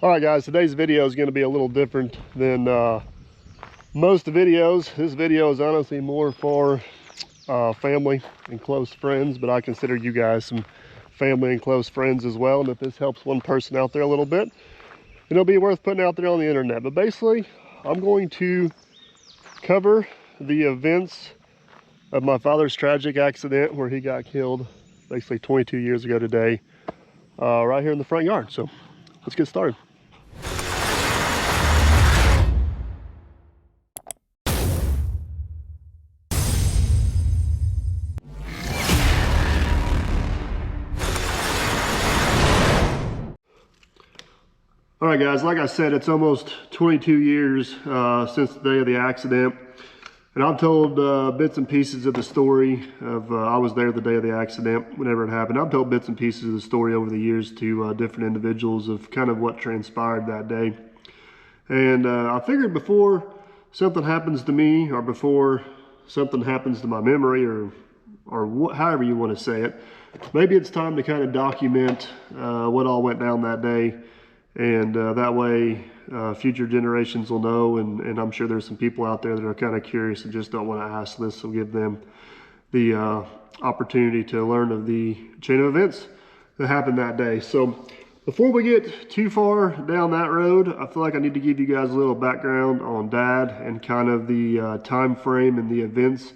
All right, guys, today's video is going to be a little different than most videos. This video is honestly more for family and close friends, but I consider you guys some family and close friends as well. And if this helps one person out there a little bit, it'll be worth putting out there on the internet. But basically, I'm going to cover the events of my father's tragic accident where he got killed basically 22 years ago today, right here in the front yard. So let's get started. All right, guys, like I said, it's almost 22 years since the day of the accident. And I've told bits and pieces of the story of, I was there the day of the accident, whenever it happened. I've told bits and pieces of the story over the years to different individuals of kind of what transpired that day. And I figured before something happens to me, or before something happens to my memory, or however you want to say it, maybe it's time to kind of document what all went down that day. And that way future generations will know, and I'm sure there's some people out there that are kind of curious and just don't want to ask this. So give them the opportunity to learn of the chain of events that happened that day. So before we get too far down that road, I feel like I need to give you guys a little background on Dad and kind of the time frame and the events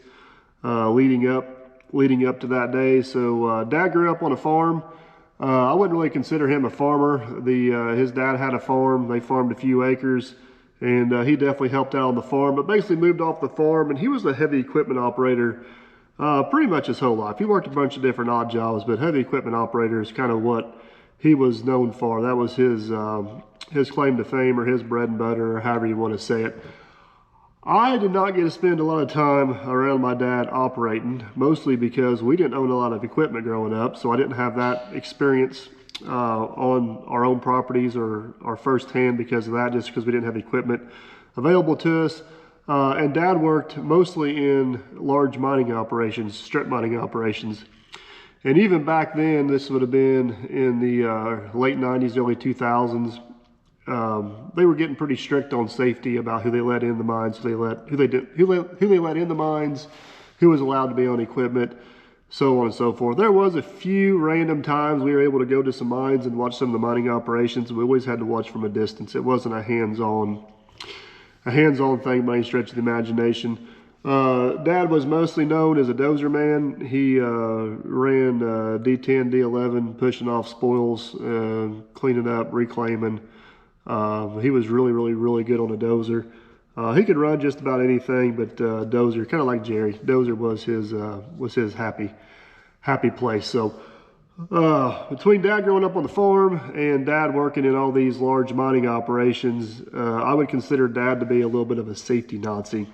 leading up to that day. So Dad grew up on a farm. I wouldn't really consider him a farmer. His dad had a farm. They farmed a few acres, and he definitely helped out on the farm, but basically moved off the farm, and he was a heavy equipment operator pretty much his whole life. He worked a bunch of different odd jobs, but heavy equipment operator is kind of what he was known for. That was his claim to fame, or his bread and butter, or however you want to say it. I did not get to spend a lot of time around my dad operating, mostly because we didn't own a lot of equipment growing up, so I didn't have that experience on our own properties or firsthand because of that, just because we didn't have equipment available to us. And Dad worked mostly in large mining operations, strip mining operations. And even back then, this would have been in the late 90s, early 2000s. They were getting pretty strict on safety about who they let in the mines, who they let in the mines, who was allowed to be on equipment, so on and so forth. There was a few random times we were able to go to some mines and watch some of the mining operations. We always had to watch from a distance. It wasn't a hands-on thing by any stretch of the imagination. Dad was mostly known as a dozer man. He ran D10, D11, pushing off spoils, cleaning up, reclaiming. He was really good on a dozer. He could run just about anything, but dozer, kind of like Jerry, dozer was his happy place. So between Dad growing up on the farm and Dad working in all these large mining operations, I would consider Dad to be a little bit of a safety Nazi.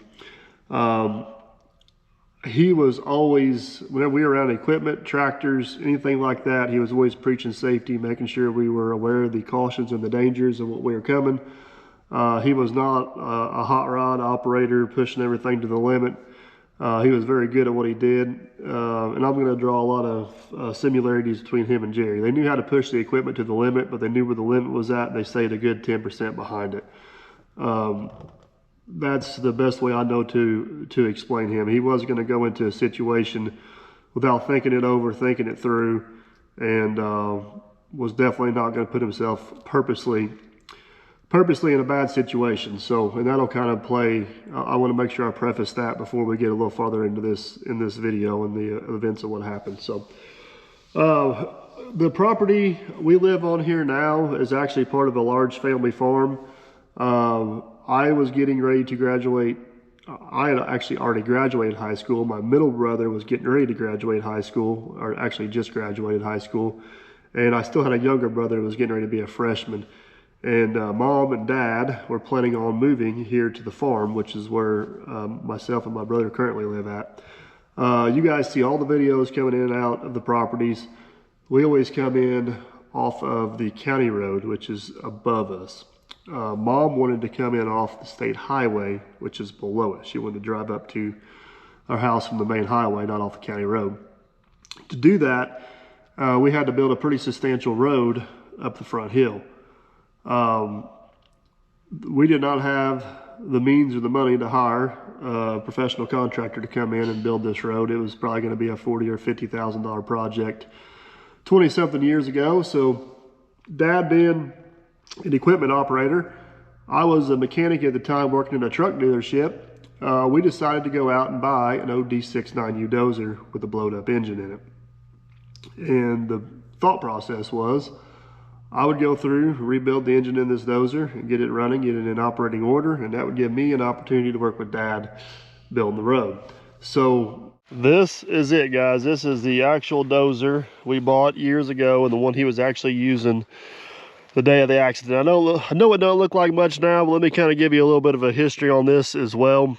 He was always, whenever we were around equipment, tractors, anything like that, he was always preaching safety, making sure we were aware of the cautions and the dangers of what we were coming. He was not a hot rod operator pushing everything to the limit. He was very good at what he did. And I'm going to draw a lot of similarities between him and Jerry. They knew how to push the equipment to the limit, but they knew where the limit was at, and they stayed a good 10% behind it. That's the best way I know to explain him. He wasn't going to go into a situation without thinking it over, thinking it through, and was definitely not going to put himself purposely in a bad situation. So, and that'll kind of play, I want to make sure I preface that before we get a little farther into this video and the events of what happened. So the property we live on here now is actually part of a large family farm. I was getting ready to graduate. I had actually already graduated high school. My middle brother was getting ready to graduate high school, or actually just graduated high school. And I still had a younger brother who was getting ready to be a freshman. And Mom and Dad were planning on moving here to the farm, which is where myself and my brother currently live at. You guys see all the videos coming in and out of the properties. We always come in off of the county road, which is above us. Mom wanted to come in off the state highway, which is below us. She wanted to drive up to our house from the main highway, not off the county road. To do that, we had to build a pretty substantial road up the front hill. We did not have the means or the money to hire a professional contractor to come in and build this road. It was probably going to be a $40,000 or $50,000 project 20-something years ago. So Dad being an equipment operator, I was a mechanic at the time working in a truck dealership. We decided to go out and buy an old D69U dozer with a blowed up engine in it. And the thought process was, I would go through, rebuild the engine in this dozer and get it running, get it in operating order, and that would give me an opportunity to work with Dad building the road. So this is it, guys. This is the actual dozer we bought years ago and the one he was actually using the day of the accident. I know it don't look like much now, but let me kind of give you a little bit of a history on this as well.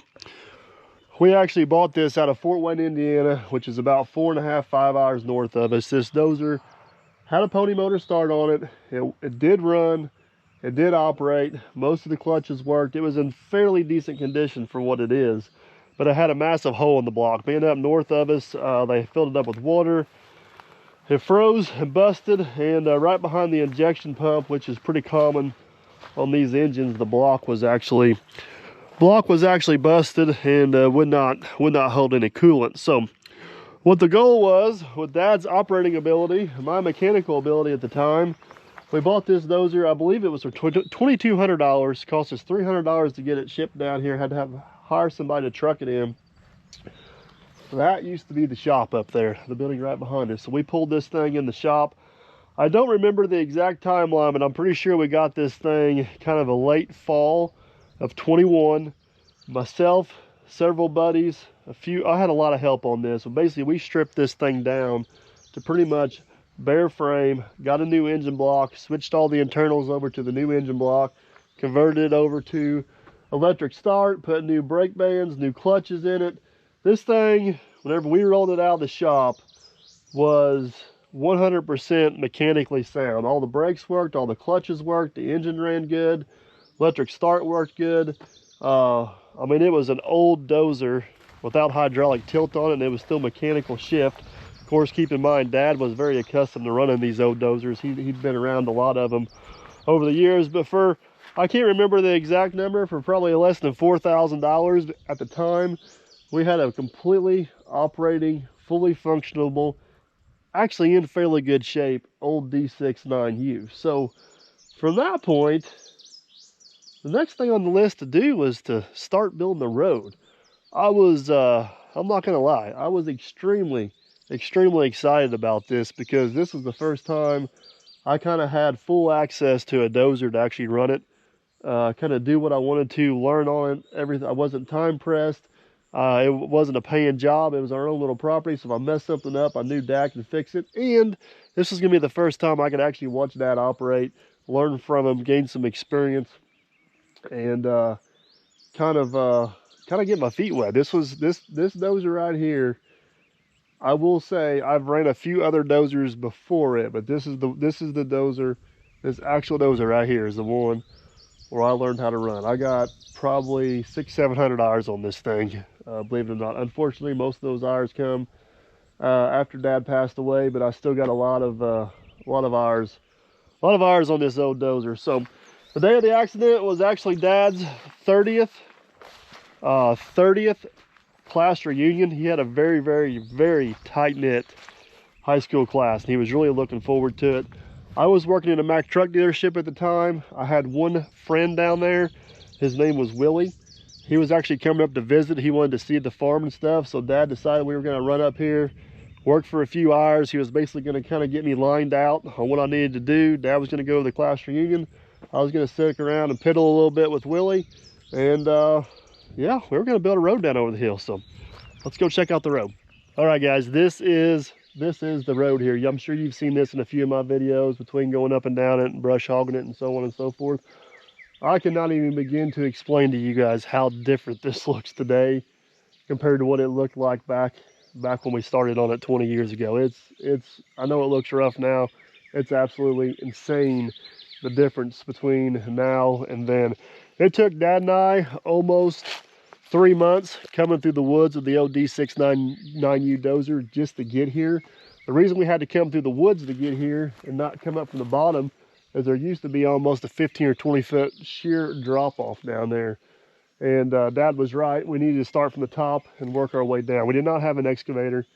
We actually bought this out of Fort Wayne, Indiana, which is about 4.5, 5 hours north of us. This dozer had a pony motor start on it. It did run, it did operate. Most of the clutches worked. It was in fairly decent condition for what it is, but it had a massive hole in the block. Being up north of us, they filled it up with water. It froze and busted, and right behind the injection pump, which is pretty common on these engines, the block was actually busted and would not hold any coolant. So what the goal was, with Dad's operating ability, my mechanical ability at the time, we bought this dozer. I believe it was for $2,200. Cost us $300 to get it shipped down here. Had to hire somebody to truck it in. That used to be the shop up there, the building right behind us. So we pulled this thing in the shop. I don't remember the exact timeline, but I'm pretty sure we got this thing kind of a late fall of 21. Myself, several buddies, I had a lot of help on this. So basically we stripped this thing down to pretty much bare frame, got a new engine block, switched all the internals over to the new engine block, converted it over to electric start, put new brake bands, new clutches in it. This thing, whenever we rolled it out of the shop, was 100% mechanically sound. All the brakes worked, all the clutches worked, the engine ran good, electric start worked good. I mean, it was an old dozer without hydraulic tilt on it, and it was still mechanical shift. Of course, keep in mind, Dad was very accustomed to running these old dozers. He'd been around a lot of them over the years, but I can't remember the exact number, for probably less than $4,000 at the time, we had a completely operating, fully functionable, actually in fairly good shape, old D69U. So from that point, the next thing on the list to do was to start building the road. I was, I'm not gonna lie, I was extremely excited about this, because this was the first time I kind of had full access to a dozer to actually run it, kind of do what I wanted to, learn on it, everything. I wasn't time pressed. It wasn't a paying job. It was our own little property. So if I messed something up, I knew Dad could fix it. And this was going to be the first time I could actually watch Dad operate, learn from him, gain some experience, and kind of get my feet wet. This dozer right here, I will say I've ran a few other dozers before it, but this is the dozer. This actual dozer right here is the one where I learned how to run. I got probably $600-700 hours on this thing, believe it or not. Unfortunately, most of those hours come after Dad passed away, but I still got a lot of hours on this old dozer. So the day of the accident was actually Dad's 30th class reunion. He had a very tight-knit high school class, and he was really looking forward to it. I was working in a Mack truck dealership at the time. I had one friend down there. His name was Willie. He was actually coming up to visit. He wanted to see the farm and stuff, so Dad decided we were going to run up here, work for a few hours. He was basically going to kind of get me lined out on what I needed to do. Dad was going to go to the class reunion. I was going to stick around and piddle a little bit with Willie, and yeah, we were going to build a road down over the hill. So let's go check out the road. All right, guys, this is the road here. I'm sure you've seen this in a few of my videos, between going up and down it and brush hogging it and so on and so forth. I cannot even begin to explain to you guys how different this looks today compared to what it looked like back when we started on it 20 years ago. I know it looks rough now. It's absolutely insane, the difference between now and then. It took Dad and I almost 3 months coming through the woods with the old D69U dozer just to get here. The reason we had to come through the woods to get here and not come up from the bottom as there used to be almost a 15 or 20 foot sheer drop off down there. And Dad was right. We needed to start from the top and work our way down. We did not have an excavator.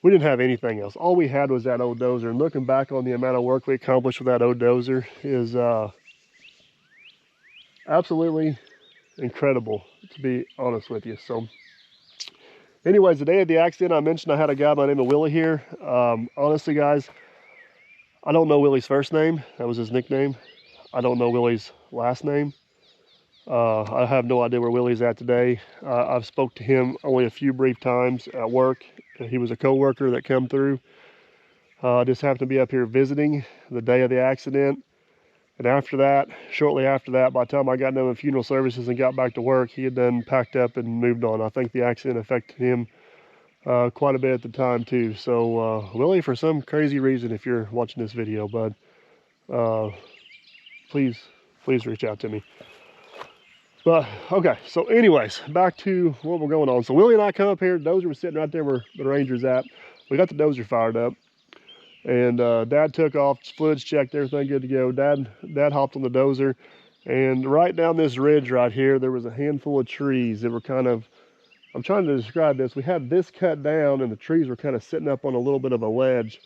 We didn't have anything else. All we had was that old dozer. And looking back on the amount of work we accomplished with that old dozer is absolutely incredible, to be honest with you. So anyways, the day of the accident, I mentioned I had a guy by the name of Willie here. Honestly, guys, I don't know Willie's first name. That was his nickname. I don't know Willie's last name. I have no idea where Willie's at today. I've spoke to him only a few brief times at work. He was a co-worker that came through. Just happened to be up here visiting the day of the accident. And after that, shortly after that, by the time I got done with funeral services and got back to work, he had then packed up and moved on. I think the accident affected him quite a bit at the time too. So Willie, for some crazy reason, if you're watching this video, bud, please reach out to me. But okay, so anyways, back to what we're going on. So Willie and I come up here. The dozer was sitting right there where the Ranger's at. We got the dozer fired up, and Dad took off, fluids checked, everything good to go. Dad hopped on the dozer, and right down this ridge right here, there was a handful of trees that were kind of, I'm trying to describe this. We had this cut down, and the trees were kind of sitting up on a little bit of a ledge.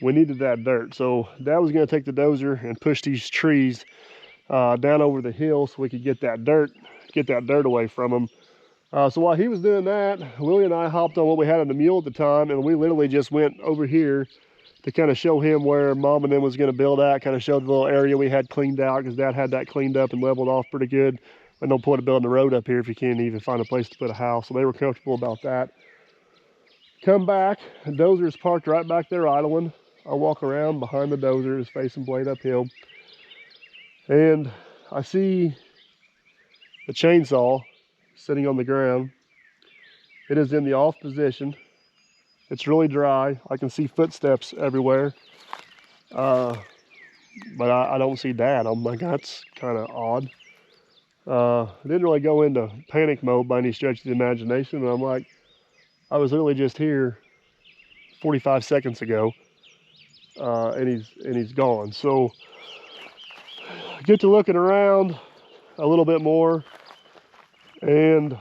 We needed that dirt, so Dad was going to take the dozer and push these trees down over the hill so we could get that dirt away from them. So while he was doing that, Willie and I hopped on what we had on the mule at the time, and we literally just went over here to kind of show him where Mom and them was going to build at, kind of show the little area we had cleaned out, because Dad had that cleaned up and leveled off pretty good. And no point of building the road up here if you can't even find a place to put a house. So they were comfortable about that. Come back, the dozer is parked right back there idling. I walk around behind the dozer, it's facing blade uphill. And I see the chainsaw sitting on the ground. It is in the off position. It's really dry. I can see footsteps everywhere. But I don't see Dad. I'm like, that's kind of odd. I didn't really go into panic mode by any stretch of the imagination. And I'm like, I was literally just here 45 seconds ago. And he's gone. So get to looking around a little bit more, and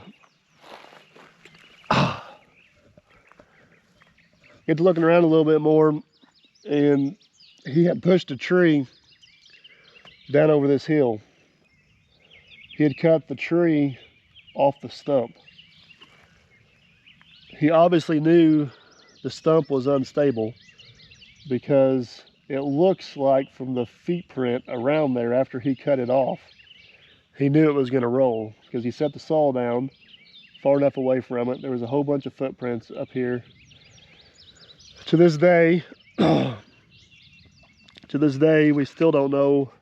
get to looking around a little bit more, and he had pushed a tree down over this hill. He had cut the tree off the stump. He obviously knew the stump was unstable, because it looks like from the feet print around there after he cut it off, he knew it was going to roll, because he set the saw down far enough away from it. There was a whole bunch of footprints up here. To this day, we still don't know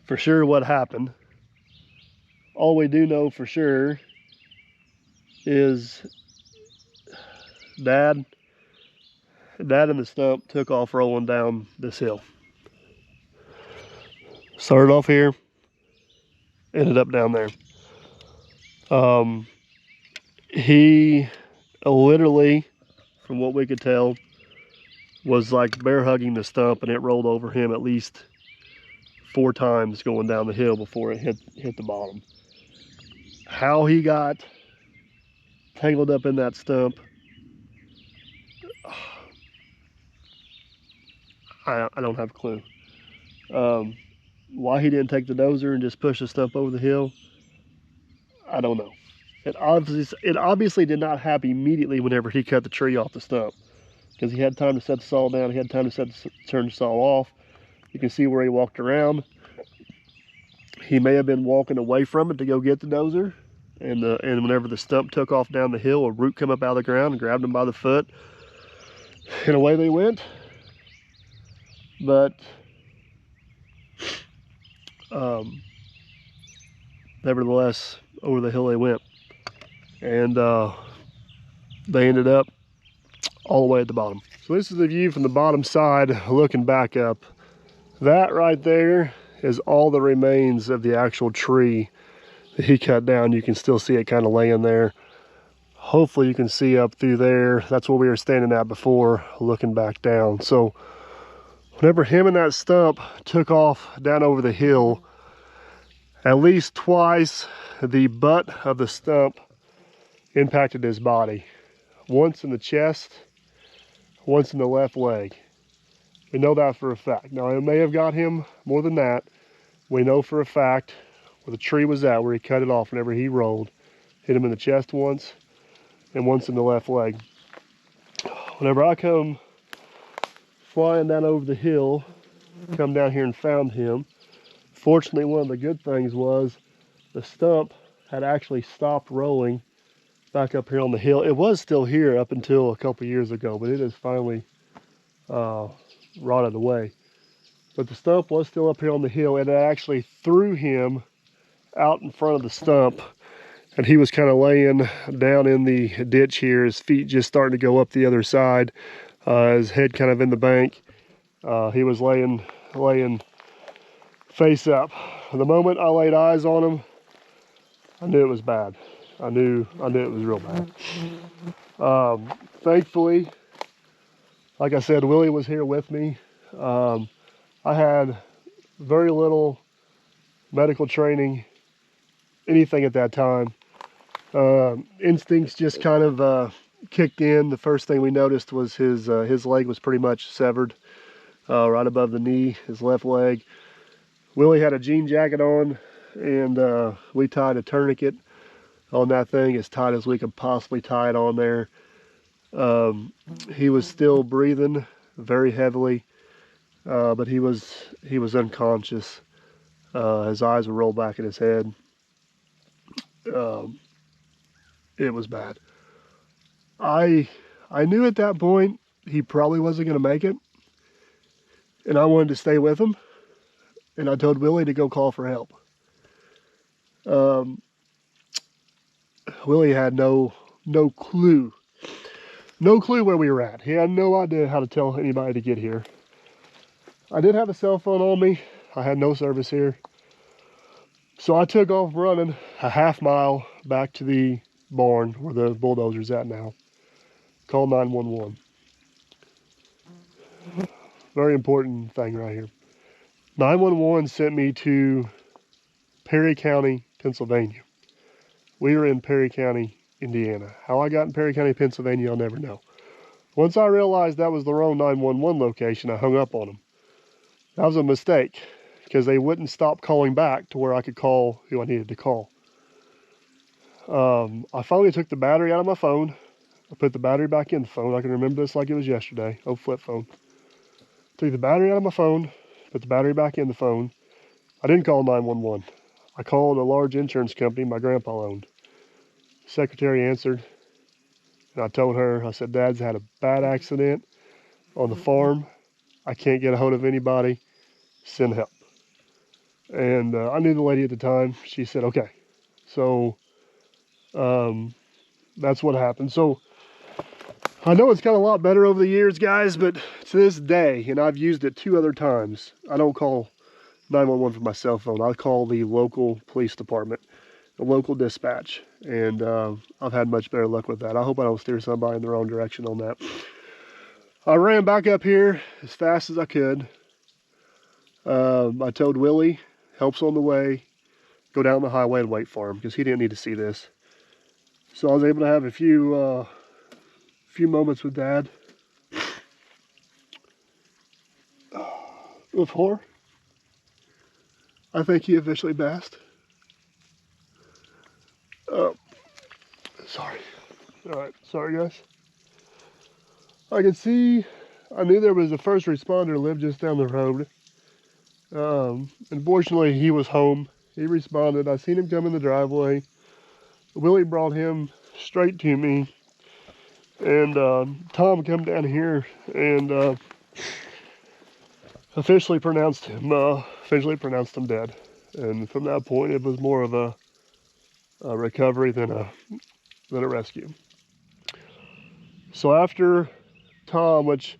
for sure what happened. All we do know for sure is Dad and the stump took off rolling down this hill. Started off here, ended up down there. He literally, from what we could tell, was like bear hugging the stump, and it rolled over him at least 4 times going down the hill before it hit the bottom. How he got tangled up in that stump, I don't have a clue. Why he didn't take the dozer and just push the stump over the hill, I don't know. It obviously did not happen immediately whenever he cut the tree off the stump, because he had time to set the saw down, he had time to turn the saw off. You can see where he walked around. He may have been walking away from it to go get the dozer, and whenever the stump took off down the hill, a root came up out of the ground and grabbed him by the foot, and away they went. But nevertheless, over the hill they went, and they ended up all the way at the bottom. So this is the view from the bottom side looking back up. That right there is all the remains of the actual tree that he cut down. You can still see it kind of laying there. Hopefully you can see up through there. That's where we were standing at before, looking back down. So Whenever him and that stump took off down over the hill, at least twice the butt of the stump impacted his body. Once in the chest, once in the left leg. We know that for a fact. Now, it may have got him more than that. We know for a fact where the tree was at, where he cut it off whenever he rolled. Hit him in the chest once, and once in the left leg. Whenever I come flying down over the hill, come down here and found him, fortunately, one of the good things was the stump had actually stopped rolling back up here on the hill. It was still here up until a couple years ago, but it has finally rotted away. But the stump was still up here on the hill, and it actually threw him out in front of the stump, and he was kind of laying down in the ditch here, his feet just starting to go up the other side, his head kind of in the bank. He was laying face up. The moment I laid eyes on him, I knew it was bad. I knew it was real bad. Thankfully, like I said, Willie was here with me. I had very little medical training, anything at that time. Instincts just kind of kicked in. The first thing we noticed was his leg was pretty much severed right above the knee, his left leg. Willie had a jean jacket on, and we tied a tourniquet on that thing as tight as we could possibly tie it on there. He was still breathing very heavily, but he was unconscious. His eyes were rolled back in his head. It was bad. I knew at that point he probably wasn't going to make it, and I wanted to stay with him, and I told Willie to go call for help. Willie had no clue where we were at. He had no idea how to tell anybody to get here. I did have a cell phone on me. I had no service here. So I took off running a half mile back to the barn where the bulldozer's at now. Called 911. Very important thing right here. 911 sent me to Perry County, Pennsylvania. We were in Perry County, Indiana. How I got in Perry County, Pennsylvania, I'll never know. Once I realized that was the wrong 911 location, I hung up on them. That was a mistake, because they wouldn't stop calling back to where I could call who I needed to call. I finally took the battery out of my phone. I put the battery back in the phone. I can remember this like it was yesterday. Old flip phone. Took the battery out of my phone, put the battery back in the phone. I didn't call 911. I called a large insurance company my grandpa owned. Secretary answered, and I told her, I said, Dad's had a bad accident on the farm. I can't get a hold of anybody. Send help. And I knew the lady at the time. She said, okay. So that's what happened. So I know it's got a lot better over the years, guys, but to this day, and I've used it 2 other times, I don't call 911 from my cell phone. I call the local police department, the local dispatch, and I've had much better luck with that. I hope I don't steer somebody in the wrong direction on that. I ran back up here as fast as I could. I told Willie, help's on the way, go down the highway and wait for him, because he didn't need to see this. So I was able to have a few moments with Dad before I think he officially passed. Sorry. All right, sorry guys. I could see, I knew there was a first responder lived just down the road. Unfortunately, he was home. He responded. I seen him come in the driveway. Willie brought him straight to me. And Tom come down here and officially pronounced him dead. And from that point, it was more of a recovery than a rescue. So after Tom, which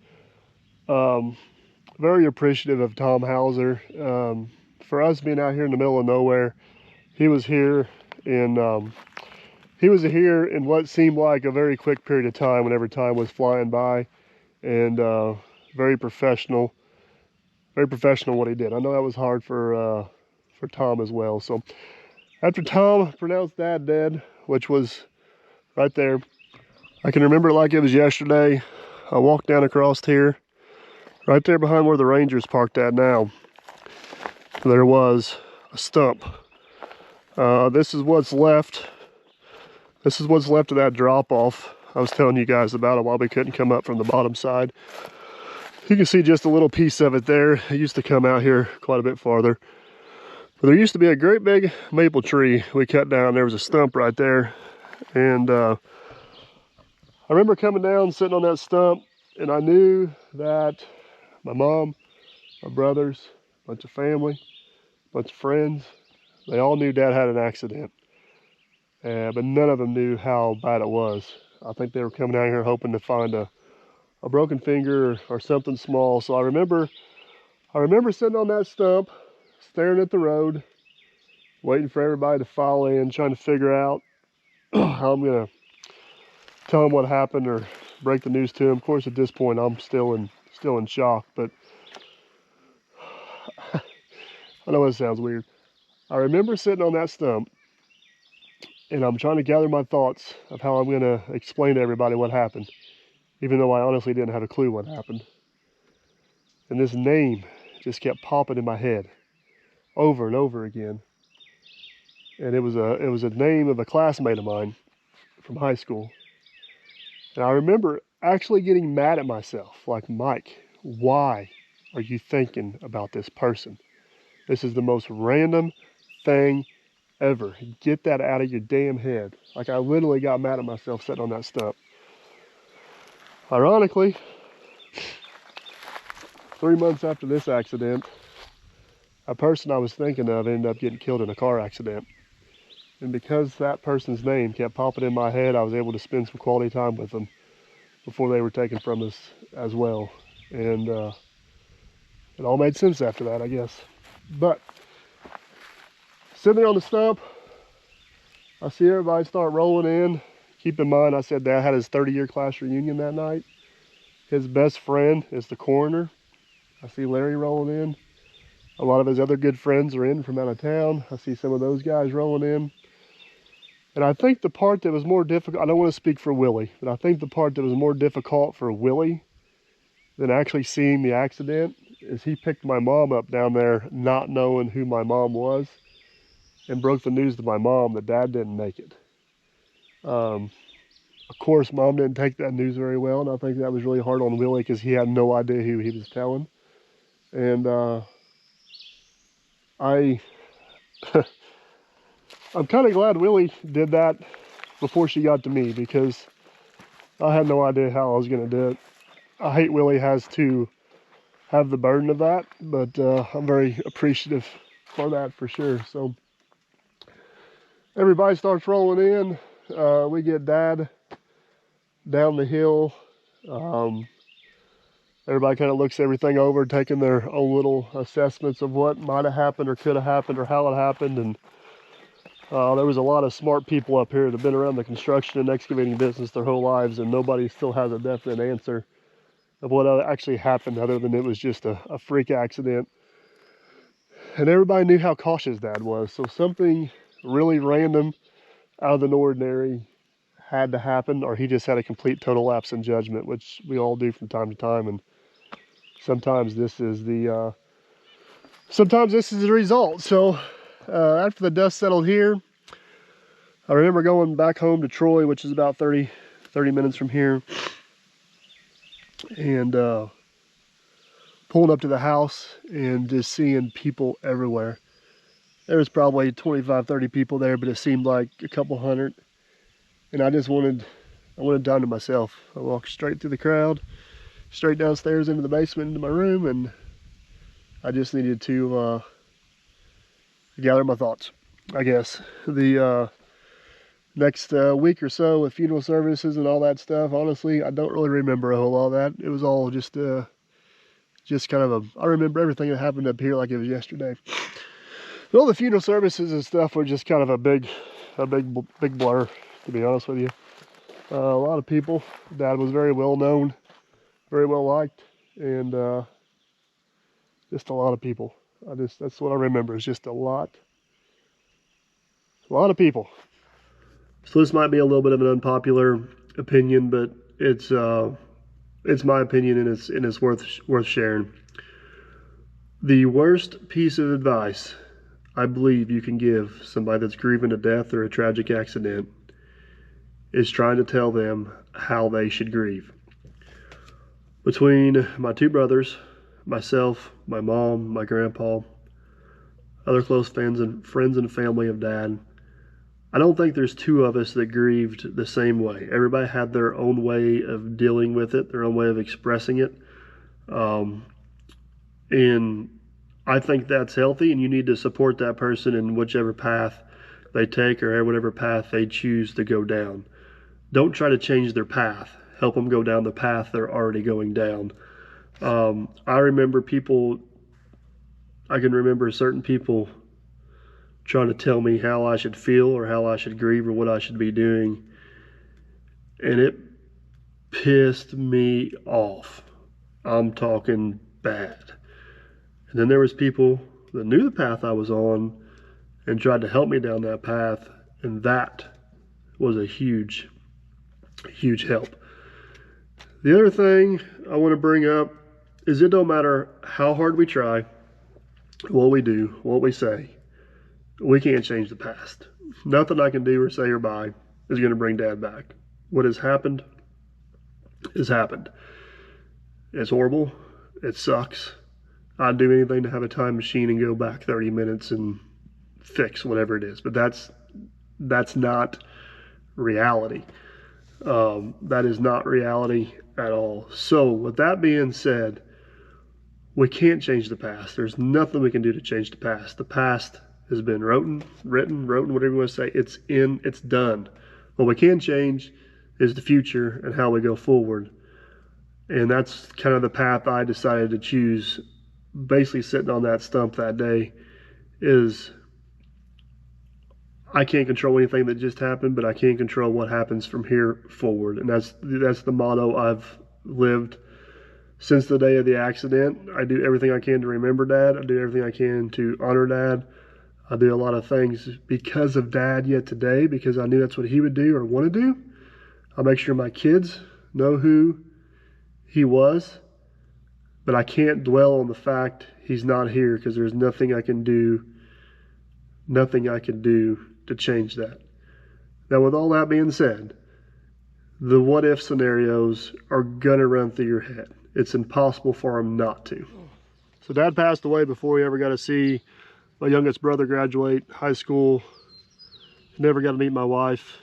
very appreciative of Tom Hauser, for us being out here in the middle of nowhere, he was here in what seemed like a very quick period of time whenever time was flying by, and very professional. Very professional what he did. I know that was hard for Tom as well. So after Tom pronounced Dad dead, which was right there, I can remember it like it was yesterday. I walked down across here, right there behind where the Rangers parked at now. There was a stump. This is what's left. This is what's left of that drop off I was telling you guys about it while we couldn't come up from the bottom side. You can see just a little piece of it there. It used to come out here quite a bit farther. But there used to be a great big maple tree we cut down. There was a stump right there. And I remember coming down, sitting on that stump, and I knew that my mom, my brothers, a bunch of family, a bunch of friends, they all knew Dad had an accident. But none of them knew how bad it was. I think they were coming out here hoping to find a broken finger or something small. So I remember sitting on that stump, staring at the road, waiting for everybody to file in, trying to figure out how I'm gonna tell them what happened or break the news to them. Of course, at this point, I'm still in shock, but I know it sounds weird. I remember sitting on that stump, and I'm trying to gather my thoughts of how I'm gonna explain to everybody what happened, even though I honestly didn't have a clue what happened. And this name just kept popping in my head over and over again. And it was a name of a classmate of mine from high school. And I remember actually getting mad at myself, like, Mike, why are you thinking about this person? This is the most random thing ever. Get that out of your damn head. Like, I literally got mad at myself sitting on that stump. Ironically, 3 months after this accident, a person I was thinking of ended up getting killed in a car accident. And because that person's name kept popping in my head, I was able to spend some quality time with them before they were taken from us as well. And it all made sense after that, I guess. But sitting there on the stump, I see everybody start rolling in. Keep in mind, I said Dad had his 30-year class reunion that night. His best friend is the coroner. I see Larry rolling in. A lot of his other good friends are in from out of town. I see some of those guys rolling in. And I think the part that was more difficult, I don't want to speak for Willie, but I think the part that was more difficult for Willie than actually seeing the accident is he picked my mom up down there not knowing who my mom was and broke the news to my mom that Dad didn't make it. Of course, Mom didn't take that news very well, and I think that was really hard on Willie because he had no idea who he was telling. And I'm kind of glad Willie did that before she got to me, because I had no idea how I was going to do it. I hate Willie has to have the burden of that, but I'm very appreciative for that for sure. So everybody starts rolling in. We get Dad down the hill. Everybody kind of looks everything over, taking their own little assessments of what might have happened or could have happened or how it happened. And there was a lot of smart people up here that have been around the construction and excavating business their whole lives, and nobody still has a definite answer of what actually happened, other than it was just a freak accident. And everybody knew how cautious Dad was, so something really random, out of the ordinary had to happen, or he just had a complete total lapse in judgment, which we all do from time to time. And sometimes this is the result. So after the dust settled here, I remember going back home to Troy, which is about 30 minutes from here, and pulling up to the house and just seeing people everywhere. There was probably 25, 30 people there, but it seemed like a couple hundred. And I wanted time to myself. I walked straight through the crowd, straight downstairs into the basement, into my room, and I just needed to gather my thoughts, I guess. The next week or so with funeral services and all that stuff, honestly, I don't really remember a whole lot of that. It was all just kind of I remember everything that happened up here like it was yesterday. But all the funeral services and stuff were just kind of a big blur, to be honest with you. A lot of people. Dad was very well known, very well liked, and Just a lot of people. That's what I remember, is just a lot of people. So this might be a little bit of an unpopular opinion, but it's my opinion, and it's worth sharing. The worst piece of advice I believe you can give somebody that's grieving a death or a tragic accident is trying to tell them how they should grieve. Between my two brothers, myself, my mom, my grandpa, other close friends and family of Dad, I don't think there's two of us that grieved the same way. Everybody had their own way of dealing with it, their own way of expressing it. And I think that's healthy, and you need to support that person in whichever path they take or whatever path they choose to go down. Don't try to change their path. Help them go down the path they're already going down. I can remember certain people trying to tell me how I should feel or how I should grieve or what I should be doing. And it pissed me off. I'm talking bad. And then there was people that knew the path I was on and tried to help me down that path. And that was a huge, huge help. The other thing I want to bring up is it don't matter how hard we try, what we do, what we say, we can't change the past. Nothing I can do or say or buy is going to bring Dad back. What has happened has happened. It's horrible. It sucks. I'd do anything to have a time machine and go back 30 minutes and fix whatever it is. But that's not reality. That is not reality at all. So with that being said, we can't change the past. There's nothing we can do to change the past. The past has been written, whatever you want to say. It's done. What we can change is the future and how we go forward. And that's kind of the path I decided to choose. Basically sitting on that stump that day is I can't control anything that just happened, but I can control what happens from here forward. And that's the motto I've lived since the day of the accident. I do everything I can to remember Dad. I do everything I can to honor Dad. I do a lot of things because of Dad yet today, because I knew that's what he would do or want to do. I'll make sure my kids know who he was, but I can't dwell on the fact he's not here, because there's nothing I can do to change that. Now, with all that being said, the what if scenarios are gonna run through your head. It's impossible for them not to. So Dad passed away before we ever got to see my youngest brother graduate high school. Never got to meet my wife.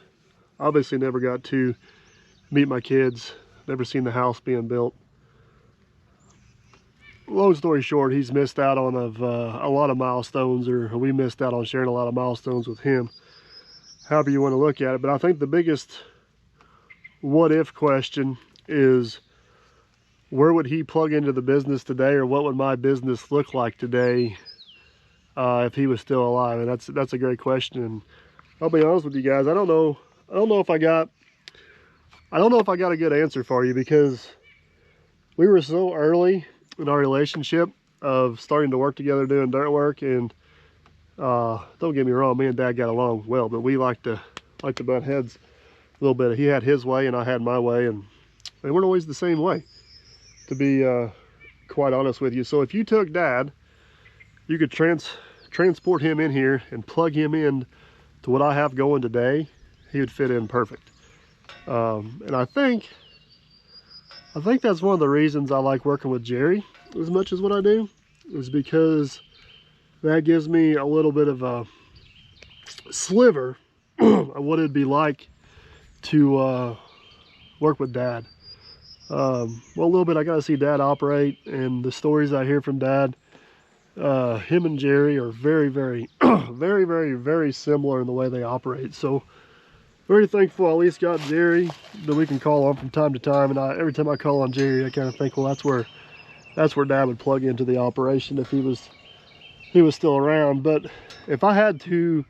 Obviously never got to meet my kids. Never seen the house being built. Long story short, he's missed out on a lot of milestones, or we missed out on sharing a lot of milestones with him. However you want to look at it. But I think the biggest what if question is, where would he plug into the business today, or what would my business look like today if he was still alive? And that's a great question. And I'll be honest with you guys, I don't know if I got a good answer for you, because we were so early in our relationship of starting to work together doing dirt work. And don't get me wrong, me and Dad got along well, but we like to butt heads a little bit. He had his way and I had my way, and they weren't always the same way, to be quite honest with you. So if you took Dad, you could transport him in here and plug him in to what I have going today, he would fit in perfect. And I think that's one of the reasons I like working with Jerry as much as what I do, is because that gives me a little bit of a sliver of what it'd be like to work with Dad. Well, a little bit I got to see Dad operate, and the stories I hear from Dad, him and Jerry are very, very, very, very, very similar in the way they operate. So very thankful I at least got Jerry that we can call on from time to time. And every time I call on Jerry, I kind of think, well, that's where Dad would plug into the operation if he was still around. But if I had to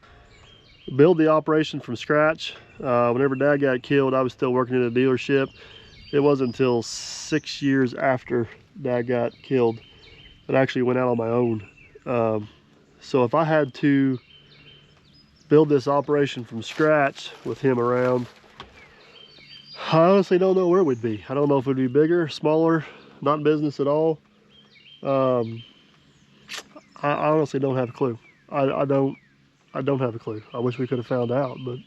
build the operation from scratch, whenever Dad got killed, I was still working in a dealership. It wasn't until 6 years after Dad got killed that I actually went out on my own. So if I had to build this operation from scratch with him around, I honestly don't know where we'd be. I don't know if it'd be bigger, smaller, not in business at all. I honestly don't have a clue. I don't have a clue. I wish we could have found out, but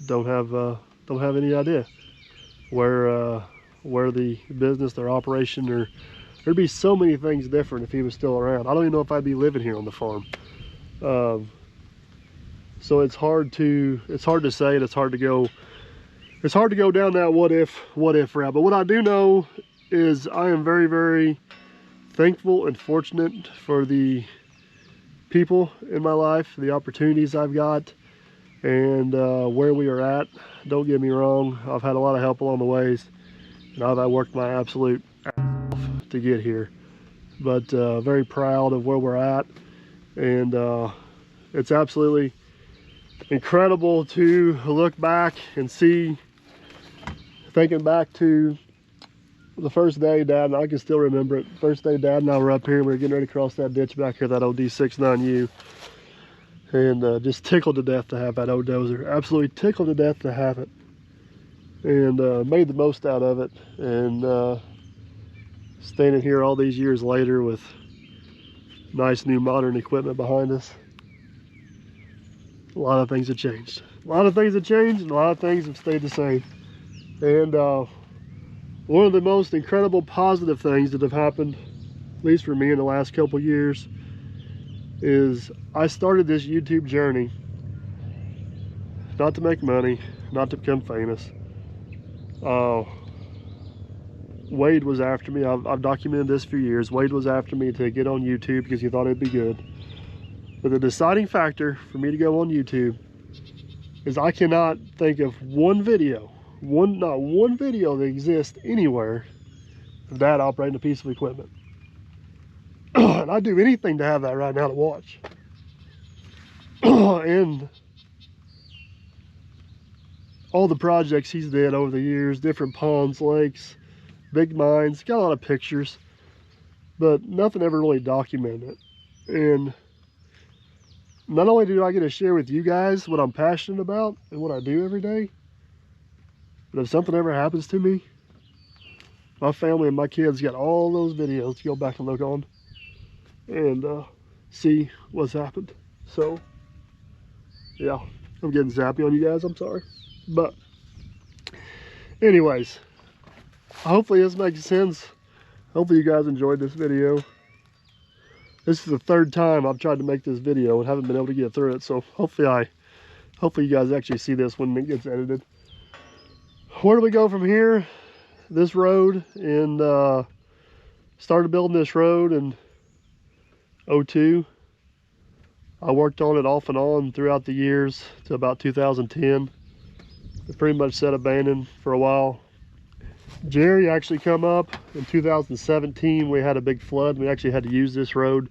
don't have any idea where the business, their operation, or there'd be so many things different if he was still around. I don't even know if I'd be living here on the farm. So it's hard to say, and it's hard to go down that what if route. But what I do know is I am very, very thankful and fortunate for the people in my life, the opportunities I've got, and where we are at. Don't get me wrong, I've had a lot of help along the ways, and I've worked my absolute ass off to get here. But very proud of where we're at, and it's absolutely incredible to look back and see, thinking back to the first day Dad, and I can still remember it, first day Dad and I were up here, we were getting ready to cross that ditch back here, that old D69U, and just tickled to death to have that old dozer. Absolutely tickled to death to have it, and made the most out of it. And standing here all these years later with nice new modern equipment behind us, a lot of things have changed. A lot of things have changed, and a lot of things have stayed the same. And one of the most incredible positive things that have happened, at least for me in the last couple years, is I started this YouTube journey not to make money, not to become famous. Wade was after me. I've documented this for years. Wade was after me to get on YouTube because he thought it'd be good. But the deciding factor for me to go on YouTube is I cannot think of one video, not one video that exists anywhere of Dad operating a piece of equipment. And I'd do anything to have that right now to watch. And all the projects he's did over the years, different ponds, lakes, big mines, got a lot of pictures, but nothing ever really documented it. And not only do I get to share with you guys what I'm passionate about and what I do every day, but if something ever happens to me, my family and my kids got all those videos to go back and look on and see what's happened. So yeah, I'm getting zappy on you guys, I'm sorry. But anyways, hopefully this makes sense. Hopefully you guys enjoyed this video. This is the third time I've tried to make this video and haven't been able to get through it. So hopefully you guys actually see this when it gets edited. Where do we go from here? This road, and started building this road in 2002. I worked on it off and on throughout the years to about 2010. It pretty much sat abandoned for a while. Jerry actually come up in 2017. We had a big flood. We actually had to use this road.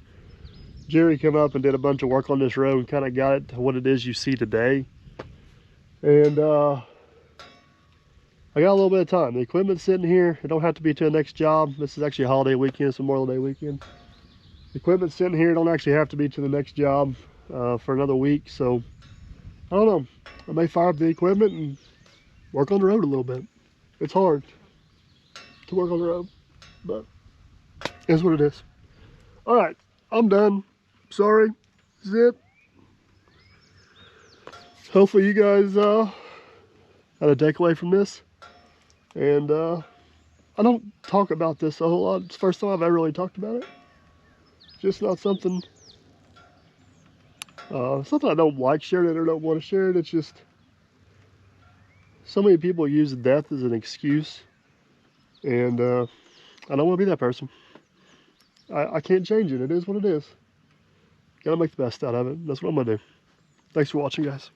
Jerry came up and did a bunch of work on this road and kind of got it to what it is you see today. And I got a little bit of time. The equipment's sitting here. It don't have to be to the next job. This is actually a holiday weekend, it's Memorial Day weekend. The equipment's sitting here. It don't actually have to be to the next job for another week. So I don't know. I may fire up the equipment and work on the road a little bit. It's hard to work on the road, but it's what it is. All right, I'm done. Sorry. Zip. Hopefully you guys had a takeaway from this. And I don't talk about this a whole lot. It's the first time I've ever really talked about it. Just not something I don't like sharing it or don't want to share it. It's just so many people use death as an excuse, and I don't want to be that person. I can't change it. It is what it is. Gotta make the best out of it. That's what I'm gonna do. Thanks for watching, guys.